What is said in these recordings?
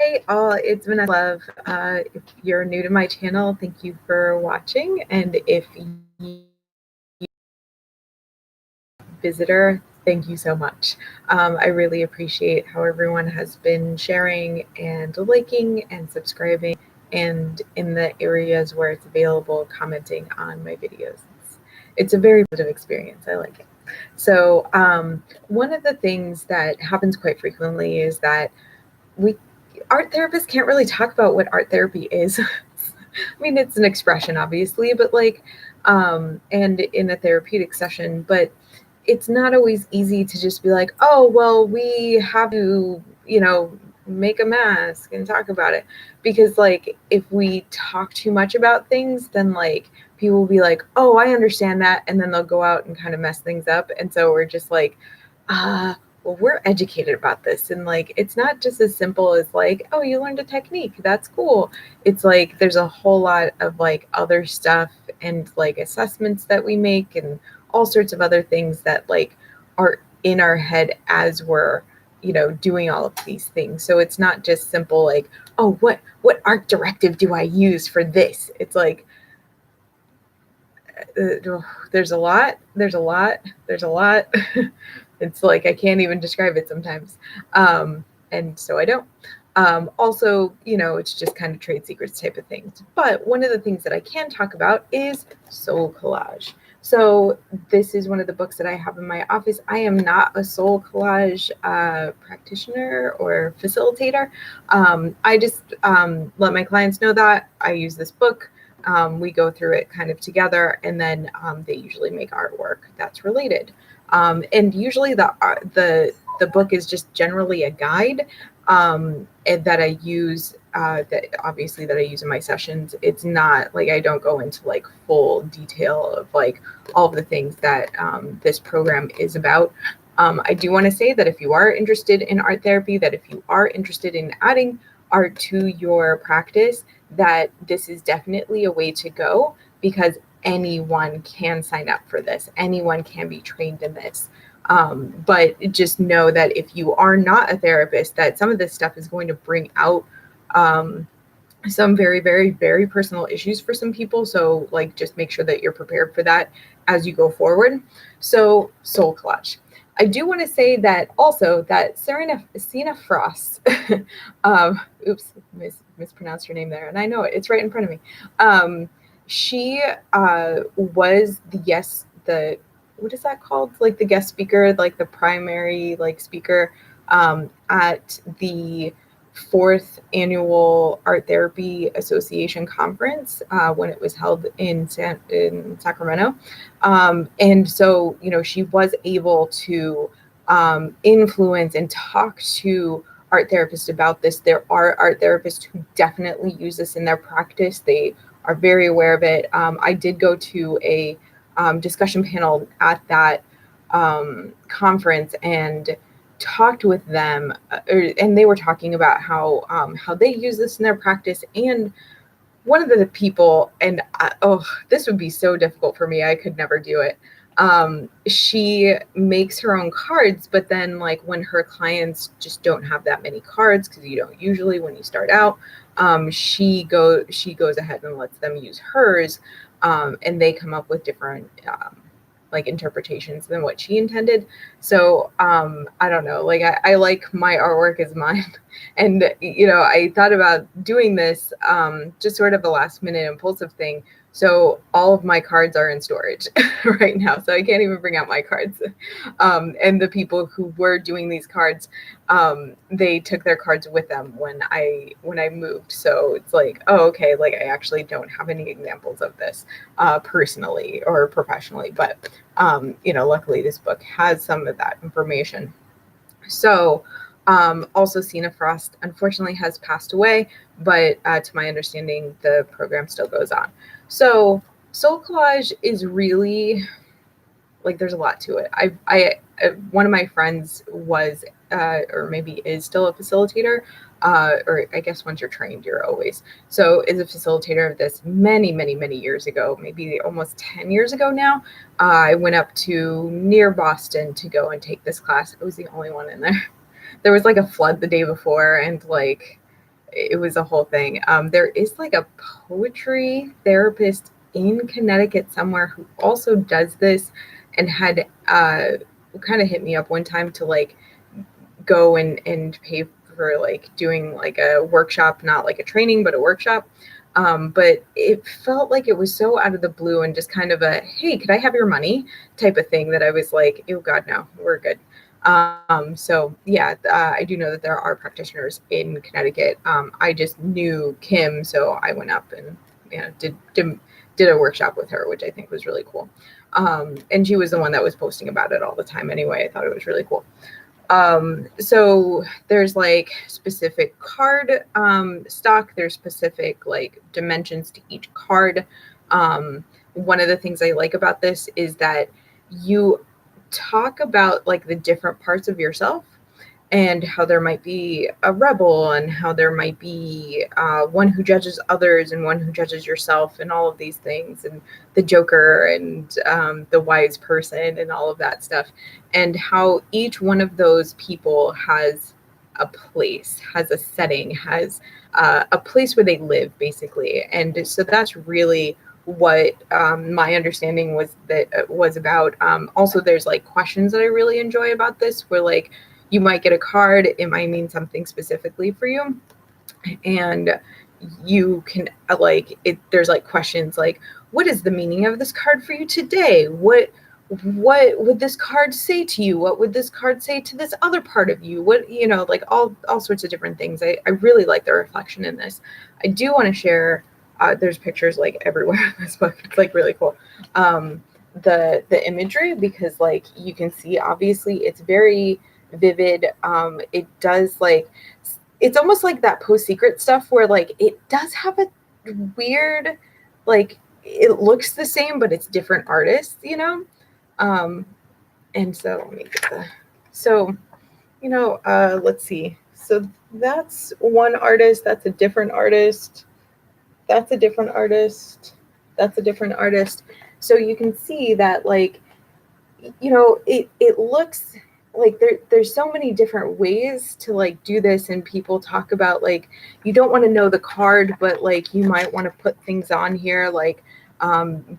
Hey all, it's Vanessa Love. If you're new to my channel, thank you for watching. And if you visitor, thank you so much. I really appreciate how everyone has been sharing and liking and subscribing, and in the areas where it's available, commenting on my videos. It's a very positive experience. I like it. So one of the things that happens quite frequently is that we art therapists can't really talk about what art therapy is. I mean, it's an expression, obviously, but and in a therapeutic session, but it's not always easy to just be like, oh, well, we have to, make a mask and talk about it. Because, like, if we talk too much about things, then, like, people will be like, oh, I understand that. And then they'll go out and kind of mess things up. And so we're just like, well, we're educated about this. And, like, it's not just as simple as, like, oh, you learned a technique. That's cool. It's like there's a whole lot of, like, other stuff and, like, assessments that we make and all sorts of other things that, like, are in our head as we're, doing all of these things. So it's not just simple, like, oh, what art directive do I use for this? It's like, there's a lot. It's like I can't even describe it sometimes. And so I don't. Also, it's just kind of trade secrets type of things. But one of the things that I can talk about is soul collage. So this is one of the books that I have in my office. I am not a soul collage practitioner or facilitator. I just let my clients know that I use this book. We go through it kind of together, and then they usually make artwork that's related. And usually the book is just generally a guide and that I use that I use in my sessions. It's not like I don't go into like full detail of like all of the things that this program is about. I do want to say that if you are interested in art therapy, that if you are interested in adding art to your practice, that this is definitely a way to go, because anyone can sign up for this. Anyone can be trained in this. But just know that if you are not a therapist, that some of this stuff is going to bring out some very, very, very personal issues for some people. So like, just make sure that you're prepared for that as you go forward. So soul collage. I do want to say that also that Sina Frost, oops, mispronounced her name there, and I know it, it's right in front of me. She was the what is that called? Like the guest speaker, like the primary like speaker at the 4th annual Art Therapy Association conference when it was held in Sacramento. And so, she was able to influence and talk to art therapists about this. There are art therapists who definitely use this in their practice. They are very aware of it. I did go to a discussion panel at that conference and talked with them, and they were talking about how they use this in their practice. And one of the people, and this would be so difficult for me, I could never do it. She makes her own cards, but then like when her clients just don't have that many cards, because you don't usually when you start out, she goes ahead and lets them use hers, and they come up with different like interpretations than what she intended. So I don't know, like I like my artwork as mine. And I thought about doing this just sort of a last minute impulsive thing. So all of my cards are in storage right now, so I can't even bring out my cards. And the people who were doing these cards, they took their cards with them when I moved. So it's like, oh, okay, like I actually don't have any examples of this personally or professionally, but luckily this book has some of that information. So also Sina Frost unfortunately has passed away, but to my understanding, the program still goes on. So soul collage is really like, there's a lot to it. I one of my friends was or maybe is still a facilitator, or I guess once you're trained, you're always. So is a facilitator of this many, many, many years ago, maybe almost 10 years ago now. I went up to near Boston to go and take this class. It was the only one in there. There was like a flood the day before, and like it was a whole thing. There is like a poetry therapist in Connecticut somewhere who also does this, and had kind of hit me up one time to like go and pay for like doing like a workshop, not like a training, but a workshop. But it felt like it was so out of the blue and just kind of a, hey, could I have your money type of thing, that I was like, oh God, no, we're good. So yeah, I do know that there are practitioners in Connecticut. I just knew Kim, so I went up and did a workshop with her, which I think was really cool. And she was the one that was posting about it all the time anyway. I thought it was really cool. So there's like specific card stock, there's specific like dimensions to each card. One of the things I like about this is that you talk about like the different parts of yourself, and how there might be a rebel, and how there might be one who judges others and one who judges yourself, and all of these things, and the Joker, and the wise person, and all of that stuff, and how each one of those people has a place, has a setting, has a place where they live, basically. And so that's really what my understanding was about. Also, there's like questions that I really enjoy about this, where like you might get a card, it might mean something specifically for you, and you can like it. There's like questions like, what is the meaning of this card for you today? What would this card say to you? What would this card say to this other part of you? What, like all sorts of different things. I really like the reflection in this. I do want to share. There's pictures like everywhere in this book. It's like really cool. The imagery, because like you can see, obviously it's very vivid. It does like, it's almost like that Post Secret stuff where like it does have a weird, like it looks the same but it's different artists, and so let me get let's see. So that's one artist, that's a different artist, that's a different artist, that's a different artist. So you can see that like, it looks like there's so many different ways to like do this, and people talk about like, you don't want to know the card, but like you might want to put things on here like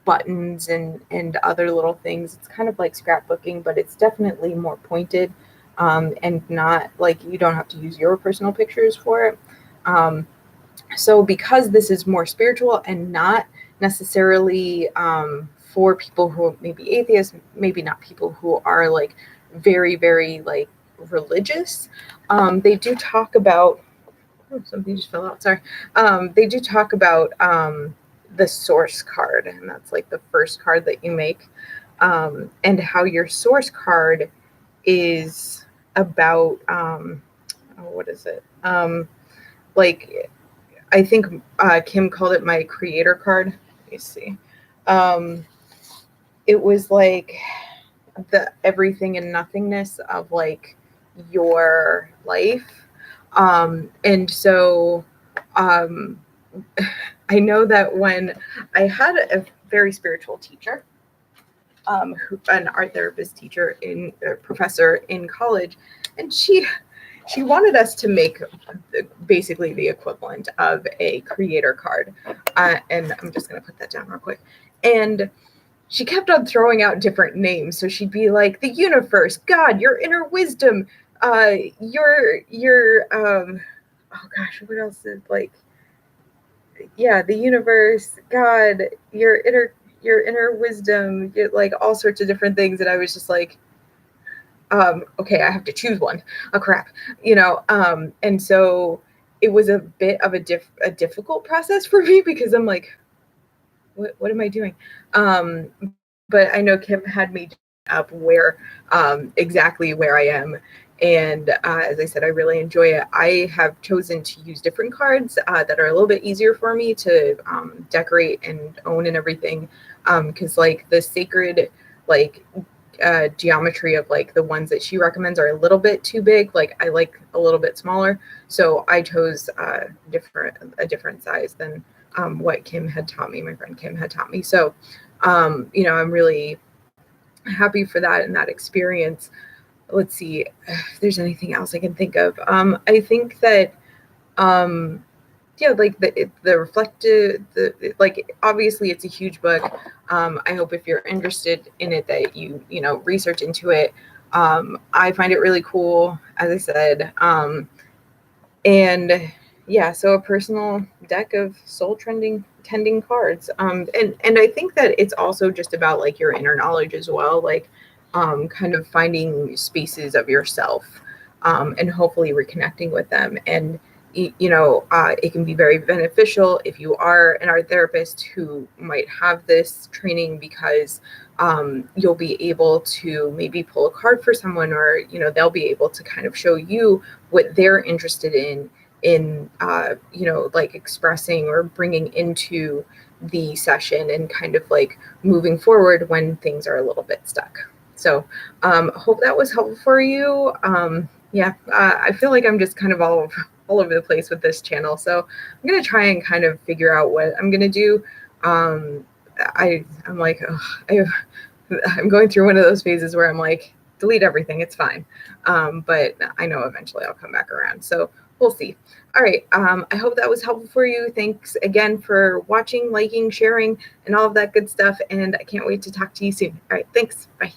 buttons and other little things. It's kind of like scrapbooking, but it's definitely more pointed, and not like you don't have to use your personal pictures for it. So because this is more spiritual and not necessarily for people who may be atheists, maybe not people who are like very, very like religious, they do talk about, something just fell out, sorry. They do talk about the source card, and that's like the first card that you make, and how your source card is about, what is it? Like, I think Kim called it my creator card. Let me see. It was like the everything and nothingness of like your life. And so I know that when I had a very spiritual teacher, an art therapist teacher, professor in college, and she wanted us to make basically the equivalent of a creator card. And I'm just going to put that down real quick. And she kept on throwing out different names. So she'd be like, the universe, God, your inner wisdom, your oh gosh, what else is like, yeah, the universe, God, your inner wisdom, like all sorts of different things. And I was just like, okay, I have to choose one. Oh crap, and so it was a bit of a difficult process for me, because I'm like, what am I doing? But I know Kim had me up where exactly where I am, and as I said, I really enjoy it. I have chosen to use different cards that are a little bit easier for me to decorate and own and everything, because like the sacred like geometry of like the ones that she recommends are a little bit too big. Like I like a little bit smaller, so I chose a different size than what Kim had taught me. My friend Kim had taught me. So I'm really happy for that and that experience. Let's see if there's anything else I can think of. I think that yeah, like the reflective, like obviously it's a huge book. I hope if you're interested in it that you know research into it. I find it really cool, as I said. And yeah, so a personal deck of soul trending tending cards. And I think that it's also just about like your inner knowledge as well, like kind of finding spaces of yourself, and hopefully reconnecting with them. And you know, it can be very beneficial if you are an art therapist who might have this training, because you'll be able to maybe pull a card for someone, or you know they'll be able to kind of show you what they're interested in you know, like expressing or bringing into the session, and kind of like moving forward when things are a little bit stuck. So hope that was helpful for you. Yeah, I feel like I'm just kind of all over the place with this channel, so I'm gonna try and kind of figure out what I'm gonna do. I'm like, I'm going through one of those phases where I'm like, delete everything, it's fine. But I know eventually I'll come back around. So we'll see. All right. I hope that was helpful for you. Thanks again for watching, liking, sharing, and all of that good stuff. And I can't wait to talk to you soon. All right. Thanks. Bye.